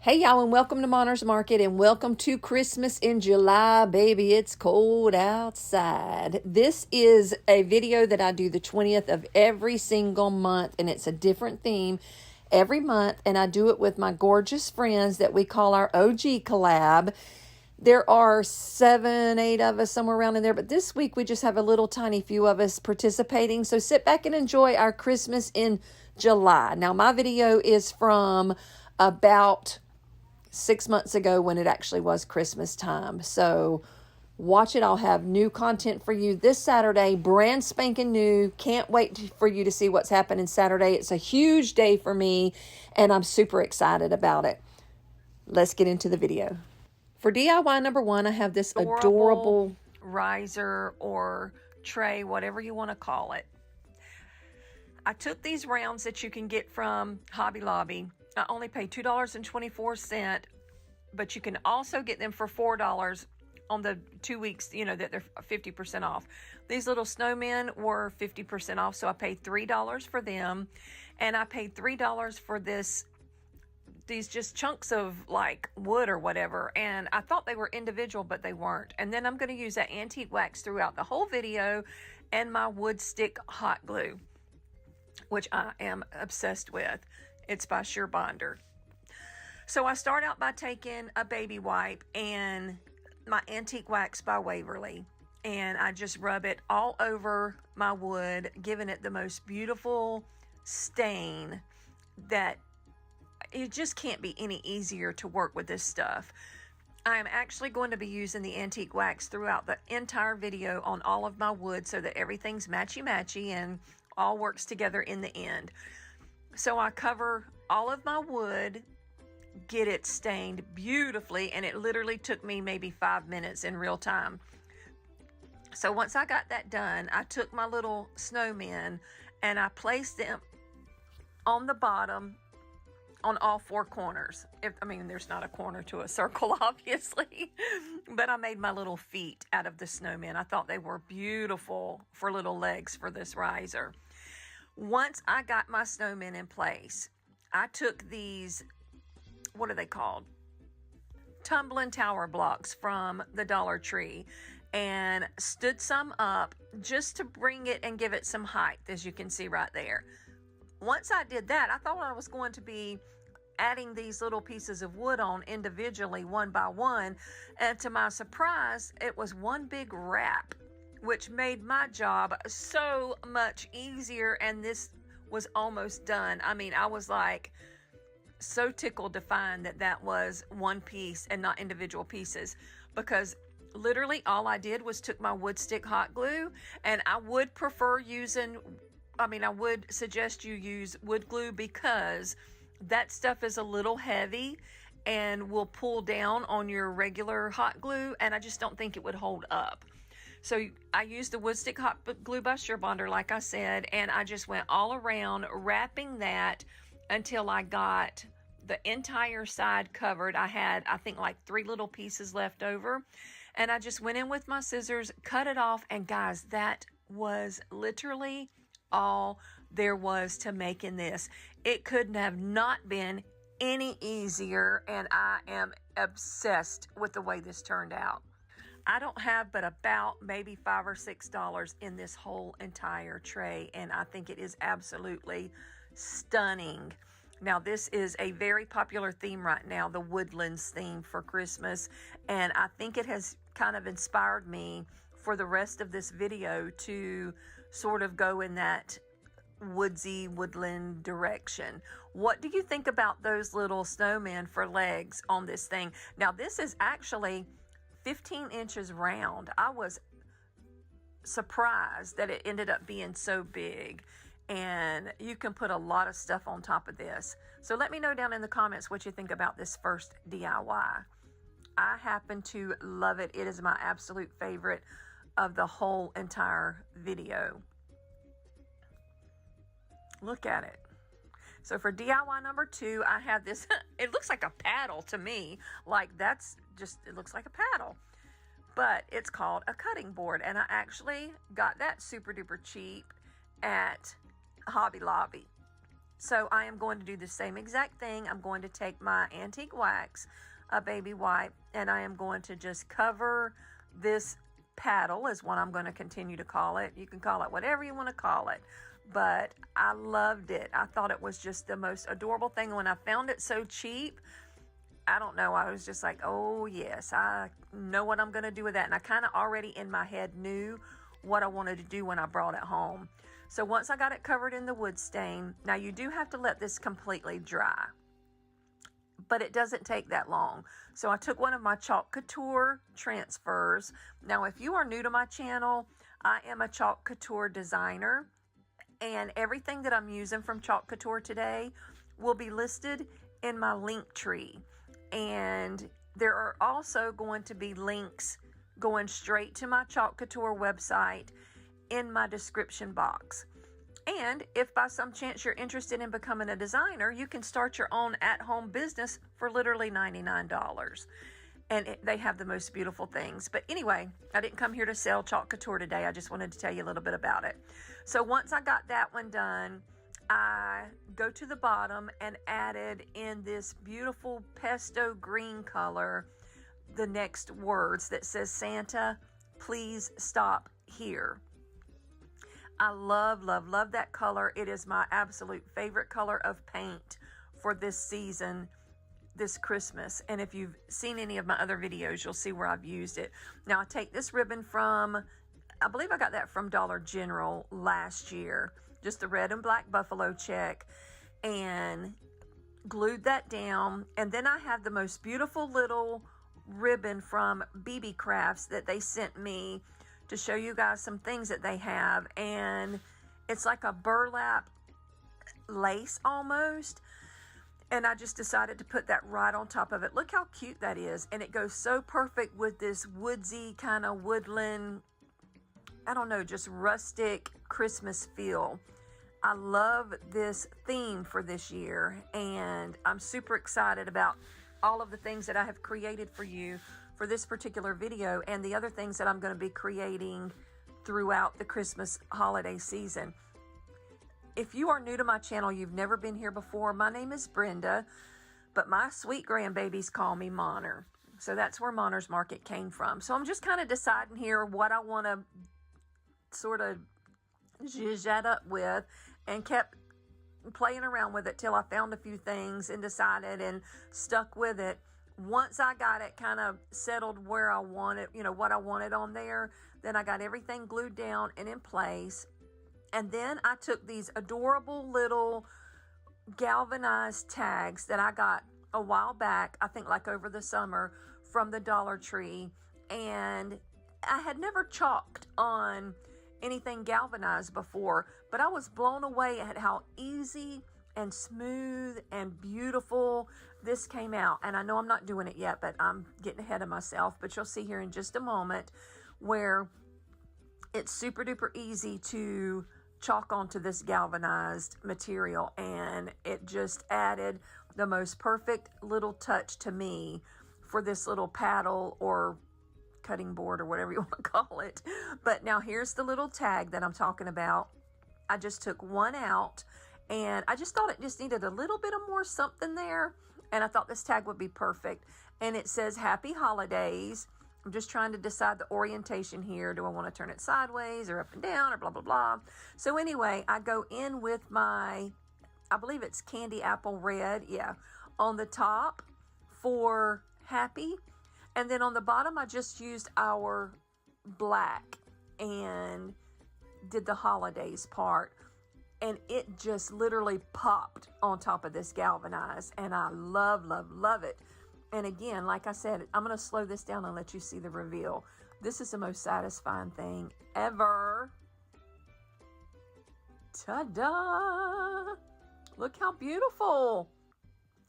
Hey y'all, and welcome to Monner's Market, and welcome to Christmas in July, baby. It's cold outside. This is a video that I do the 20th of every single month, and it's a different theme every month, and I do it with my gorgeous friends that we call our OG collab. There are 7, 8 of us, somewhere around in there, but this week we just have a little tiny few of us participating. So sit back and enjoy our Christmas in July. Now, my video is from about 6 months ago when it actually was Christmas time. So watch it. I'll have new content for you this Saturday, brand spanking new. Can't wait for you to see what's happening Saturday. It's a huge day for me, and I'm super excited about it. Let's get into the video. For DIY number 1, I have this adorable riser or tray, whatever you want to call it. I took these rounds that you can get from Hobby Lobby. I only paid $2.24, but you can also get them for $4 on the 2 weeks, that they're 50% off. These little snowmen were 50% off, so I paid $3 for them, and I paid $3 for these just chunks of like wood or whatever, and I thought they were individual, but they weren't. And then I'm going to use that antique wax throughout the whole video, and my wood stick hot glue, which I am obsessed with. It's by Sheer Bonder. So I start out by taking a baby wipe and my antique wax by Waverly, and I just rub it all over my wood, giving it the most beautiful stain that it just can't be any easier to work with this stuff. I am actually going to be using the antique wax throughout the entire video on all of my wood so that everything's matchy-matchy and all works together in the end. So I cover all of my wood, get it stained beautifully, and it literally took me maybe 5 minutes in real time. So once I got that done, I took my little snowmen and I placed them on the bottom on all 4 corners. There's not a corner to a circle, obviously, but I made my little feet out of the snowmen. I thought they were beautiful for little legs for this riser. Once I got my snowmen in place, I took these, what are they called? Tumbling tower blocks from the Dollar Tree, and stood some up just to bring it and give it some height, as you can see right there. Once I did that, I thought I was going to be adding these little pieces of wood on individually, one by one, and to my surprise, it was one big wrap, which made my job so much easier, and this was almost done. I was like so tickled to find that that was one piece and not individual pieces, because literally all I did was took my wood stick hot glue, and I would prefer using, I would suggest you use wood glue because that stuff is a little heavy and will pull down on your regular hot glue, and I just don't think it would hold up. So I used the wood stick hot glue by Sheer Bonder, like I said, and I just went all around wrapping that until I got the entire side covered. I had, I think, like 3 little pieces left over, and I just went in with my scissors, cut it off, and guys, that was literally all there was to making this. It couldn't have not been any easier, and I am obsessed with the way this turned out. I don't have but about maybe $5 or $6 in this whole entire tray, and I think it is absolutely stunning. Now, this is a very popular theme right now, the Woodlands theme for Christmas, and I think it has kind of inspired me for the rest of this video to sort of go in that woodsy woodland direction. What do you think about those little snowmen for legs on this thing? Now, this is actually 15 inches round. I was surprised that it ended up being so big, and you can put a lot of stuff on top of this. So let me know down in the comments what you think about this first DIY. I happen to love it. It is my absolute favorite of the whole entire video. Look at it. So for DIY number 2, I have this, it looks like a paddle to me. Like it looks like a paddle. But it's called a cutting board. And I actually got that super duper cheap at Hobby Lobby. So I am going to do the same exact thing. I'm going to take my antique wax, a baby wipe, and I am going to just cover this paddle, is what I'm going to continue to call it. You can call it whatever you want to call it, but I loved it. I thought it was just the most adorable thing. When I found it so cheap, I don't know, I was just like, oh yes, I know what I'm going to do with that. And I kind of already in my head knew what I wanted to do when I brought it home. So once I got it covered in the wood stain, now you do have to let this completely dry, but it doesn't take that long. So I took one of my Chalk Couture transfers. Now, if you are new to my channel, I am a Chalk Couture designer, and everything that I'm using from Chalk Couture today will be listed in my link tree. And there are also going to be links going straight to my Chalk Couture website in my description box. And if by some chance you're interested in becoming a designer, you can start your own at-home business for literally $99. And they have the most beautiful things. But anyway, I didn't come here to sell Chalk Couture today. I just wanted to tell you a little bit about it. So once I got that one done, I go to the bottom and added in this beautiful pesto green color the next words that says, Santa, please stop here. I love, love, love that color. It is my absolute favorite color of paint for this season, this Christmas. And if you've seen any of my other videos, you'll see where I've used it. Now, I take this ribbon from, I believe I got that from Dollar General last year, just the red and black buffalo check, and glued that down. And then I have the most beautiful little ribbon from BB Crafts that they sent me to show you guys some things that they have. And it's like a burlap lace almost. And I just decided to put that right on top of it. Look how cute that is. And it goes so perfect with this woodsy kind of woodland, I don't know, just rustic Christmas feel. I love this theme for this year, and I'm super excited about all of the things that I have created for you for this particular video and the other things that I'm going to be creating throughout the Christmas holiday season. If you are new to my channel, you've never been here before, my name is Brenda, but my sweet grandbabies call me Monner. So that's where Monner's Market came from. So I'm just kind of deciding here what I want to sort of zhuzh that up with, and kept playing around with it till I found a few things and decided and stuck with it. Once I got it kind of settled where I wanted, you know, what I wanted on there, then I got everything glued down and in place. And then I took these adorable little galvanized tags that I got a while back, I think like over the summer, from the Dollar Tree. And I had never chalked on anything galvanized before, but I was blown away at how easy and smooth and beautiful this came out. And I know I'm not doing it yet, but I'm getting ahead of myself. But you'll see here in just a moment where it's super duper easy to chalk onto this galvanized material, and it just added the most perfect little touch to me for this little paddle or cutting board or whatever you want to call it. But now here's the little tag that I'm talking about. I just took one out, and I just thought it just needed a little bit of more something there, and I thought this tag would be perfect. And it says Happy Holidays. I'm just trying to decide the orientation here. Do I want to turn it sideways or up and down or blah blah blah? So anyway, I go in with my, I believe it's candy apple red, yeah, on the top for happy. And then on the bottom, I just used our black and did the holidays part. And it just literally popped on top of this galvanized. And I love, love, love it. And again, like I said, I'm going to slow this down and let you see the reveal. This is the most satisfying thing ever. Ta-da! Look how beautiful.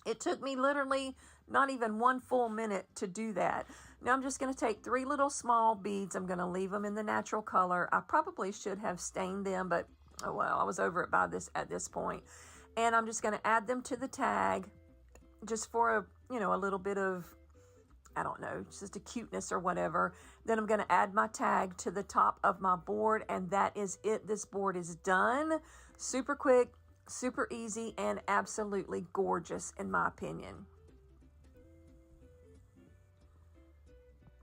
It took me literally not even one full minute to do that. Now I'm just going to take 3 little small beads. I'm going to leave them in the natural color. I probably should have stained them, but oh well, I was over it at this point. And I'm just going to add them to the tag just for a, you know, a little bit of, I don't know, just a cuteness or whatever. Then I'm going to add my tag to the top of my board, and that is it. This board is done. Super quick, Super easy and absolutely gorgeous in my opinion.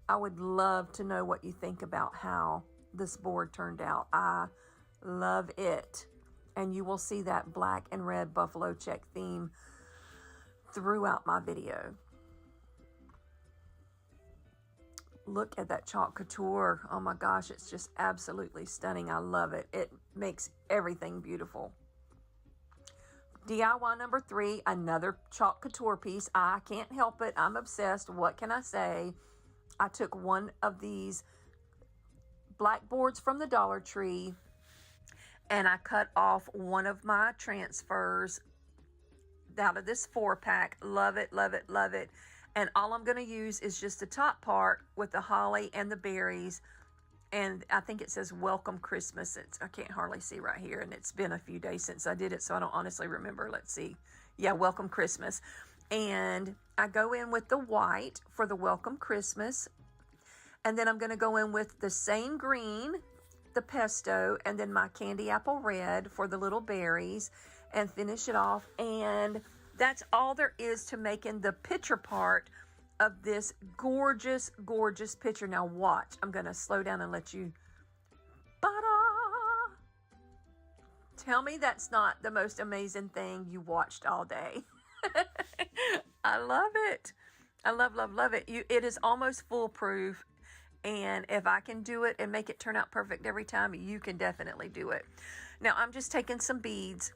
I would love to know what you think about how this board turned out. I love it. And you will see that black and red buffalo check theme throughout my video. Look at that chalk couture. Oh my gosh, it's just absolutely stunning. I love it. It makes everything beautiful. DIY number 3, another chalk couture piece. I can't help it. I'm obsessed. What can I say? I took one of these blackboards from the Dollar Tree and I cut off one of my transfers out of this 4-pack. Love it, love it, love it. And all I'm going to use is just the top part with the holly and the berries. And I think it says Welcome Christmas. I can't hardly see right here. And it's been a few days since I did it, so I don't honestly remember. Let's see. Yeah, Welcome Christmas. And I go in with the white for the Welcome Christmas. And then I'm going to go in with the same green, the pesto, and then my candy apple red for the little berries, and finish it off. And that's all there is to making the picture part of this gorgeous, gorgeous picture. Now watch. I'm going to slow down and let you... Ta-da! Tell me that's not the most amazing thing you watched all day. I love it. I love, love, love it. It is almost foolproof. And if I can do it and make it turn out perfect every time, you can definitely do it. Now, I'm just taking some beads.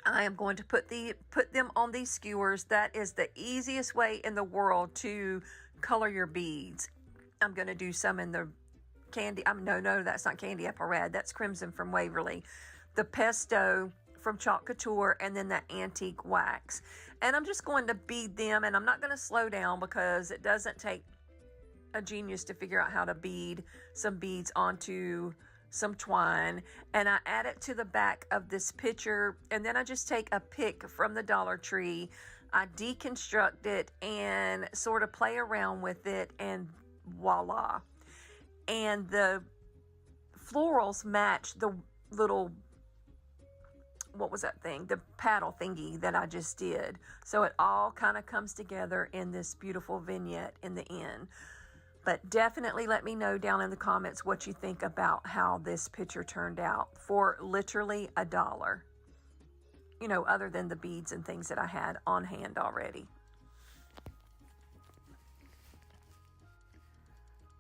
I am going to put them on these skewers. That is the easiest way in the world to color your beads. I'm going to do some in the candy. No, that's not candy apple red. That's crimson from Waverly. The pesto from Chalk Couture, and then the antique wax. And I'm just going to bead them, and I'm not going to slow down because it doesn't take a genius to figure out how to bead some beads onto some twine. And I add it to the back of this picture, and then I just take a pick from the Dollar Tree. I deconstruct it and sort of play around with it, and voila. And the florals match the little, what was that thing? The paddle thingy that I just did. So it all kind of comes together in this beautiful vignette in the end. But definitely let me know down in the comments what you think about how this picture turned out for literally $1. You know, other than the beads and things that I had on hand already.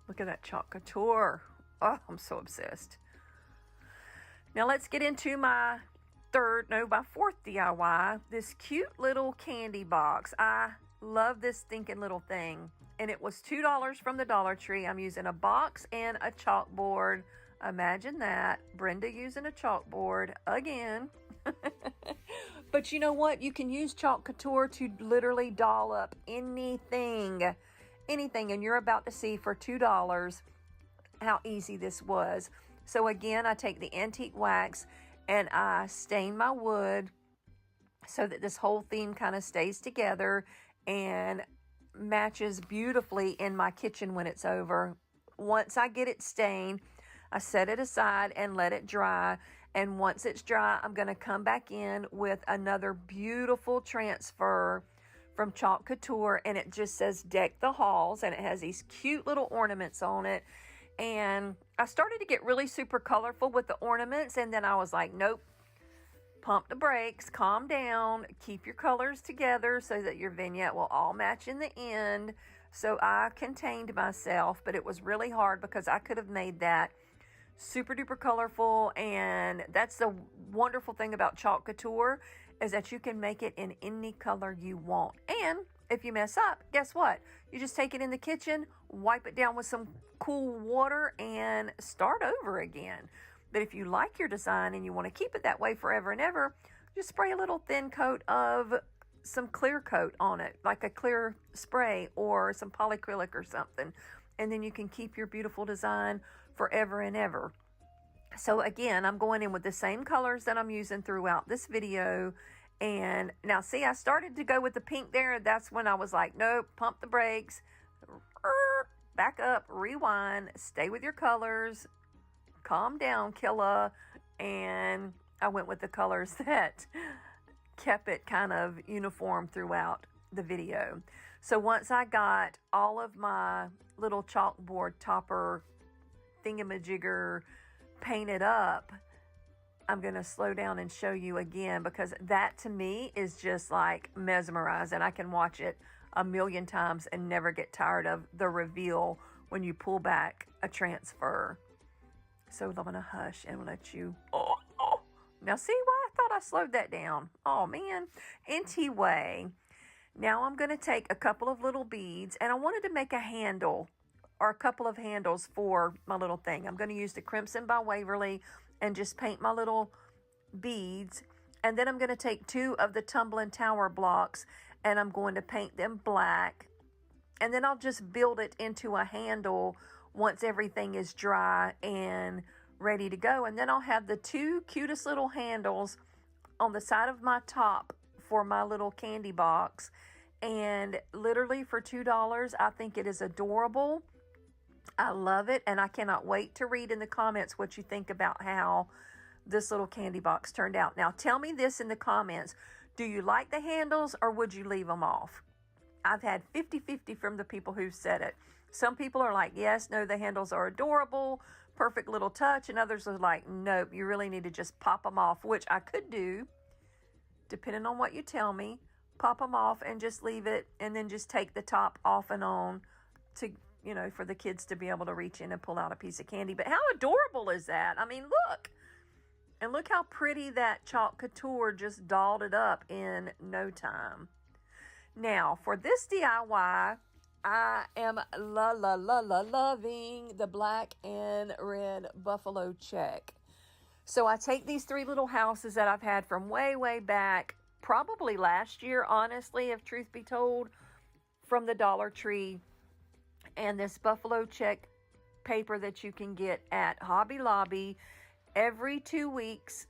Look at that Chalk Couture. Oh, I'm so obsessed. Now let's get into my fourth DIY. This cute little candy box. I love this stinking little thing. And it was $2 from the Dollar Tree. I'm using a box and a chalkboard. Imagine that. Brenda using a chalkboard again. But you know what? You can use Chalk Couture to literally doll up anything. Anything. And you're about to see for $2 how easy this was. So again, I take the antique wax and I stain my wood so that this whole theme kind of stays together and matches beautifully in my kitchen when it's over. Once I get it stained, I set it aside and let it dry. And once it's dry, I'm going to come back in with another beautiful transfer from Chalk Couture. And it just says Deck the Halls. And it has these cute little ornaments on it. And I started to get really super colorful with the ornaments. And then I was like, nope. Pump the brakes, calm down, keep your colors together so that your vignette will all match in the end. So I contained myself, but it was really hard because I could have made that super duper colorful. And that's the wonderful thing about Chalk Couture is that you can make it in any color you want. And if you mess up, guess what? You just take it in the kitchen, wipe it down with some cool water, and start over again. But if you like your design and you want to keep it that way forever and ever, just spray a little thin coat of some clear coat on it, like a clear spray or some polyacrylic or something. And then you can keep your beautiful design forever and ever. So again, I'm going in with the same colors that I'm using throughout this video. And now see, I started to go with the pink there. That's when I was like, nope, pump the brakes, back up, rewind, stay with your colors. Calm down, killer. And I went with the colors that kept it kind of uniform throughout the video. So once I got all of my little chalkboard topper thingamajigger painted up, I'm going to slow down and show you again, because that to me is just like mesmerizing. I can watch it a million times and never get tired of the reveal when you pull back a transfer. So I'm going to hush and let you... Now see why I thought I slowed that down? Oh man. Anyway, now I'm going to take a couple of little beads, and I wanted to make a handle or a couple of handles for my little thing. I'm going to use the Crimson by Waverly and just paint my little beads. And then I'm going to take 2 of the Tumbling Tower blocks and I'm going to paint them black. And then I'll just build it into a handle once everything is dry and ready to go. And then I'll have the 2 cutest little handles on the side of my top for my little candy box. And literally for $2, I think it is adorable. I love it, and I cannot wait to read in the comments what you think about how this little candy box turned out. Now, tell me this in the comments. Do you like the handles, or would you leave them off? I've had 50-50 from the people who've said it. Some people are like, yes, no, the handles are adorable, perfect little touch, and others are like, nope, you really need to just pop them off, which I could do, depending on what you tell me. Pop them off and just leave it, and then just take the top off and on to, you know, for the kids to be able to reach in and pull out a piece of candy. But how adorable is that? I mean, look. And look how pretty that chalk couture just dolled it up in no time. Now, for this DIY, I am loving the black and red buffalo check. So I take these 3 little houses that I've had from way back, probably last year, honestly, if truth be told, from the Dollar Tree, and this buffalo check paper that you can get at Hobby Lobby every 2 weeks.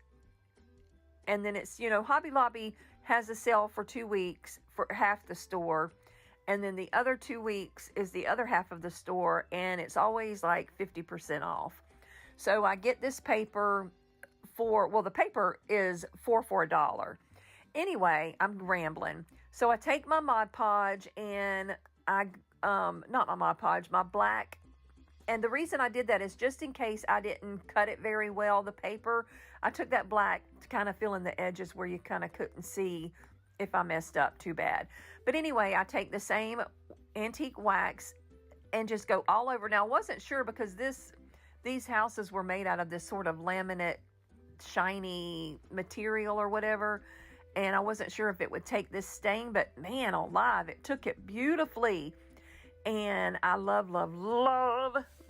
And then it's, you know, Hobby Lobby has a sale for 2 weeks for half the store. And then the other 2 weeks is the other half of the store. And it's always like 50% off. So I get this paper for, well, the paper is for $1. Anyway, I'm rambling. So I take my Mod Podge and not my Mod Podge, my black. And the reason I did that is just in case I didn't cut it very well, the paper. I took that black to kind of fill in the edges where you kind of couldn't see if I messed up too bad. But anyway, I take the same antique wax and just go all over. Now, I wasn't sure because these houses were made out of this sort of laminate, shiny material or whatever. And I wasn't sure if it would take this stain, but man alive, it took it beautifully. And I love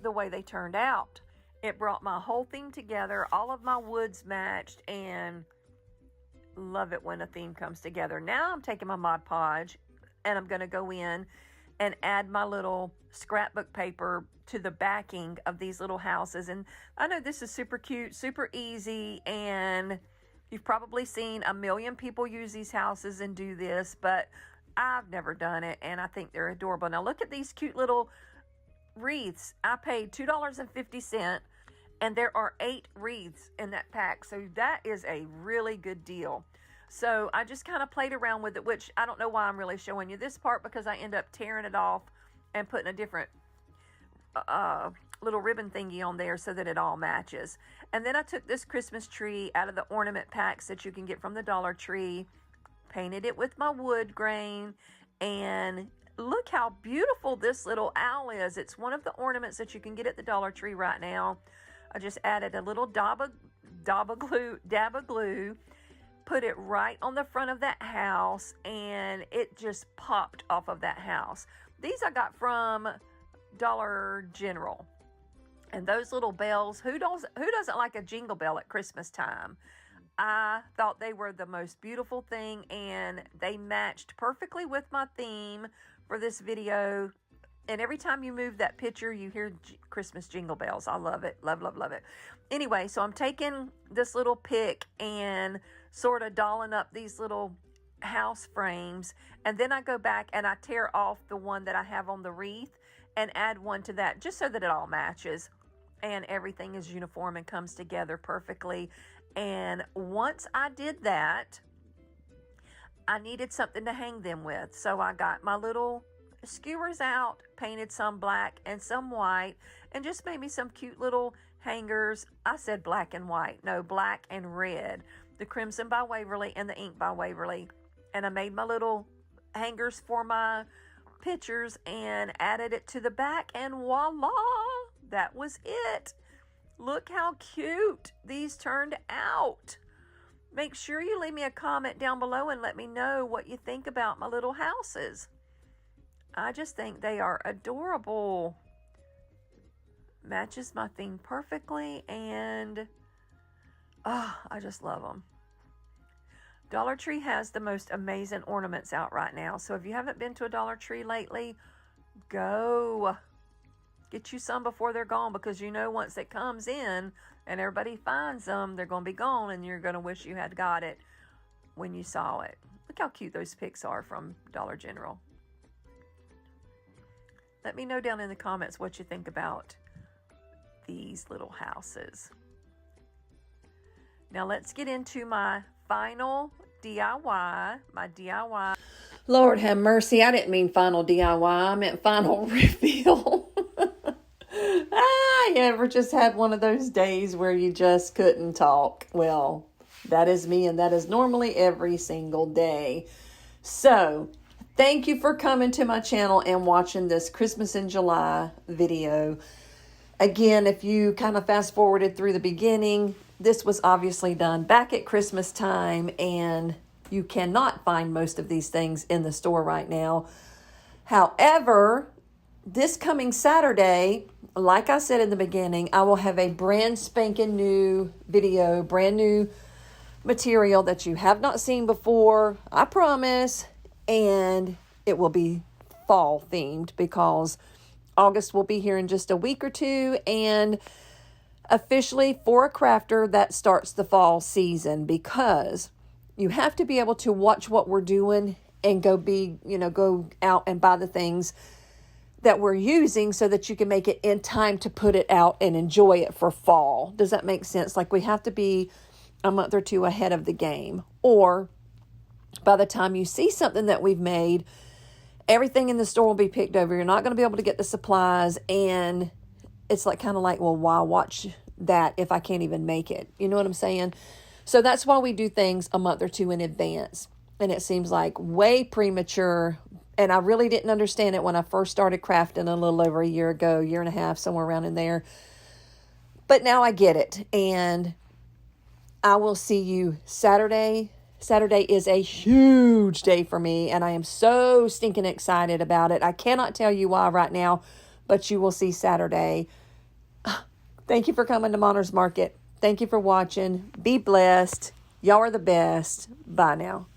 the way they turned out. It brought my whole theme together. All of my woods matched, and love it when a theme comes together. Now I'm taking my Mod Podge and I'm going to go in and add my little scrapbook paper to the backing of these little houses. And I know this is super cute, super easy, and you've probably seen a million people use these houses and do this, but I've never done it, and I think they're adorable. Now look at these cute little wreaths. I paid $2.50, and there are 8 wreaths in that pack, so that is a really good deal. So I just kind of played around with it, which I don't know why I'm really showing you this part, because I end up tearing it off and putting a different little ribbon thingy on there so that it all matches. And then I took this Christmas tree out of the ornament packs that you can get from the Dollar Tree, painted it with my wood grain, and look how beautiful this little owl is. It's one of the ornaments that you can get at the Dollar Tree right now. I just added a little dab of glue, put it right on the front of that house, and it just popped off of that house. These I got from Dollar General. And those little bells, who doesn't like a jingle bell at Christmas time? I thought they were the most beautiful thing, and they matched perfectly with my theme for this video. And every time you move that picture, you hear Christmas jingle bells. I love it. Love it. Anyway, so I'm taking this little pick and sort of dolling up these little house frames. And then I go back and I tear off the one that I have on the wreath and add one to that, just so that it all matches and everything is uniform and comes together perfectly. And once I did that, I needed something to hang them with. So I got my little skewers out, painted some black and some white, and just made me some cute little hangers. I said black and white. No, black and red. The Crimson by Waverly and the Ink by Waverly. And I made my little hangers for my pictures and added it to the back, and voila, that was it. Look how cute these turned out. Make sure you leave me a comment down below and let me know what you think about my little houses. I just think they are adorable. Matches my theme perfectly, and I just love them. Dollar Tree has the most amazing ornaments out right now. So if you haven't been to a Dollar Tree lately, go. Get you some before they're gone, because you know once it comes in and everybody finds them, they're going to be gone, and you're going to wish you had got it when you saw it. Look how cute those picks are from Dollar General. Let me know down in the comments what you think about these little houses. Now let's get into my final DIY, my DIY. Lord have mercy, I didn't mean final DIY, I meant final reveal. You ever just had one of those days where you just couldn't talk? Well, that is me, and that is normally every single day. So, thank you for coming to my channel and watching this Christmas in July video. Again, if you kind of fast forwarded through the beginning, this was obviously done back at Christmas time, and you cannot find most of these things in the store right now. However, this coming Saturday, like I said in the beginning, I will have a brand spanking new video, brand new material that you have not seen before, I promise, and it will be fall themed because August will be here in just a week or two, and officially for a crafter that starts the fall season, because you have to be able to watch what we're doing and go out and buy the things that we're using so that you can make it in time to put it out and enjoy it for fall. Does that make sense? Like, we have to be a month or two ahead of the game, or by the time you see something that we've made, everything in the store will be picked over. You're not going to be able to get the supplies, and it's like kind of like, well, why watch that if I can't even make it? You know what I'm saying? So that's why we do things a month or two in advance. And it seems like way premature. And I really didn't understand it when I first started crafting a little over a year ago, year and a half, somewhere around in there. But now I get it. And I will see you Saturday. Saturday is a huge day for me, and I am so stinking excited about it. I cannot tell you why right now, but you will see Saturday. Thank you for coming to Monner's Market. Thank you for watching. Be blessed. Y'all are the best. Bye now.